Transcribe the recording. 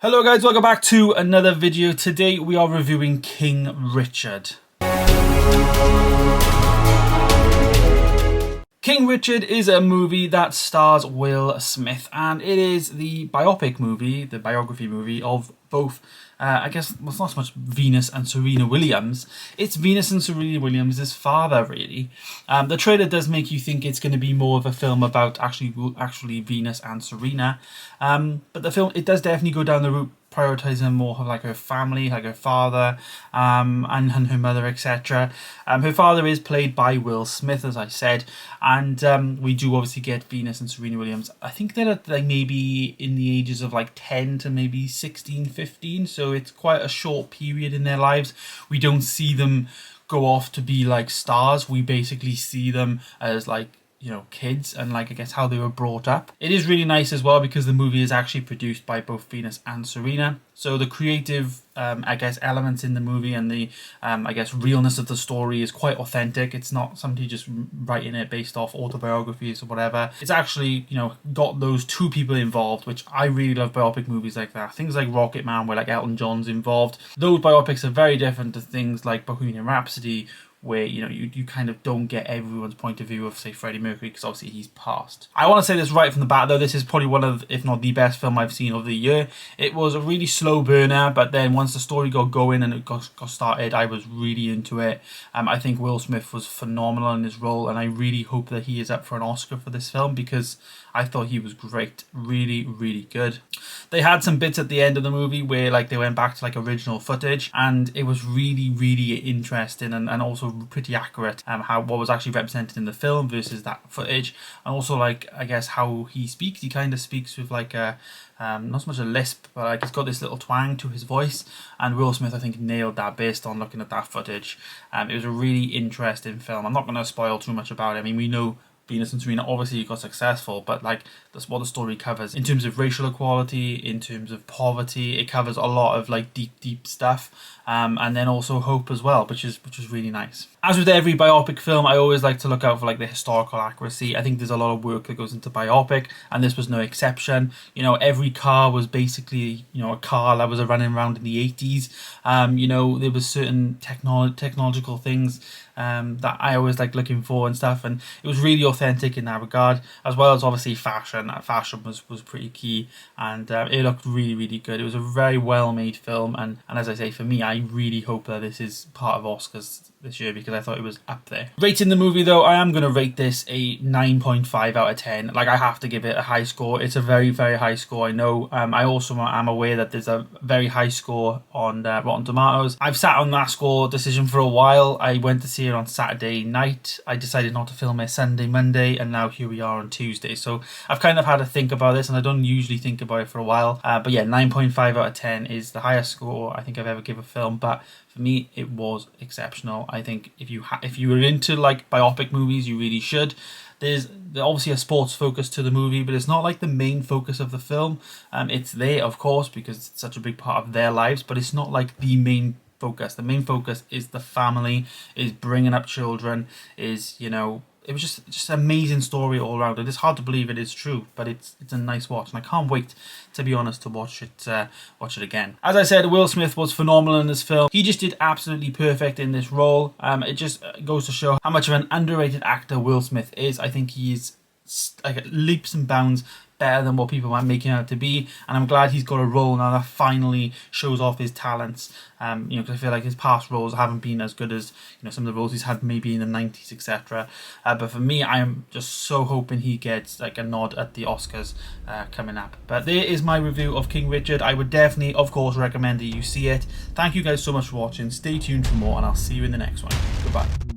Hello guys, welcome back to another video. Today we are reviewing King Richard. King Richard is a movie that stars Will Smith, and it is the biopic movie, the biography movie of both, I guess, well, it's not so much Venus and Serena Williams. It's Venus and Serena Williams' father, really. The trailer does make you think it's going to be more of a film about actually Venus and Serena, but the film, it does definitely go down the route prioritizing more of like her family, like her father, and her mother, etc. Her father is played by Will Smith, as I said, and we do obviously get Venus and Serena Williams. I think they're at like maybe in the ages of like 10 to maybe 16, 15, so it's quite a short period in their lives. We don't see them go off to be like stars. We basically see them as like, you know, kids and like I guess how they were brought up. It is really nice as well because the movie is actually produced by both Venus and Serena, so the creative I guess elements in the movie and the I guess realness of the story is quite authentic. It's not somebody just writing it based off autobiographies or whatever. It's actually, you know, got those two people involved, which I really love biopic movies like that. Things like Rocket Man where like Elton John's involved. Those biopics are very different to things like Bohemian Rhapsody, where, you know, you kind of don't get everyone's point of view of, say, Freddie Mercury, because obviously he's passed. I want to say this right from the bat, though, this is probably one of, if not the best film I've seen of the year. It was a really slow burner, but then once the story got going and it got started, I was really into it. I think Will Smith was phenomenal in his role, and I really hope that he is up for an Oscar for this film, because I thought he was great. Really, really good. They had some bits at the end of the movie where like they went back to like original footage, and it was really, really interesting and also pretty accurate how what was actually represented in the film versus that footage. And also like I guess how he speaks, he kind of speaks with like a not so much a lisp, but like he's got this little twang to his voice, and Will Smith I think nailed that based on looking at that footage. It was a really interesting film. I'm not going to spoil too much about it. I mean, we know Venus and Serena obviously got successful, but like that's what the story covers in terms of racial equality, in terms of poverty. It covers a lot of like deep stuff, and then also hope as well, which is really nice. As with every biopic film, I always like to look out for like the historical accuracy. I think there's a lot of work that goes into biopic, and this was no exception. You know, every car was basically, you know, a car that was running around in the 80s. You know, there was certain technological things that I always like looking for and stuff, and it was really authentic in that regard, as well as obviously fashion. Fashion was pretty key, and it looked really, really good. It was a very well made film, and as I say, for me, I really hope that this is part of Oscars this year, because I thought it was up there. Rating the movie though, I am going to rate this a 9.5 out of 10. Like, I have to give it a high score. It's a very, very high score, I know. I also am aware that there's a very high score on Rotten Tomatoes. I've sat on that score decision for a while. I went to see it on Saturday night. I decided not to film it Sunday, Monday, and now here we are on Tuesday. So I've kind of had to think about this, and I don't usually think about it for a while. But yeah, 9.5 out of 10 is the highest score I think I've ever given a film, but for me, it was exceptional. I think if you were into like biopic movies, you really should. There's obviously a sports focus to the movie, but it's not like the main focus of the film. It's there, of course, because it's such a big part of their lives, but it's not like the main focus. The main focus is the family, is bringing up children, is, you know, it was just an amazing story all around. It's hard to believe it is true, but it's a nice watch, and I can't wait, to be honest, to watch it again. As I said, Will Smith was phenomenal in this film. He just did absolutely perfect in this role. It just goes to show how much of an underrated actor Will Smith is. I think he is like leaps and bounds better than what people might make him out to be, and I'm glad he's got a role now that finally shows off his talents. You know, because I feel like his past roles haven't been as good as, you know, some of the roles he's had maybe in the 90s, etc. But for me, I'm just so hoping he gets like a nod at the Oscars coming up. But there is my review of King Richard. I would definitely, of course, recommend that you see it. Thank you guys so much for watching. Stay tuned for more, and I'll see you in the next one. Goodbye.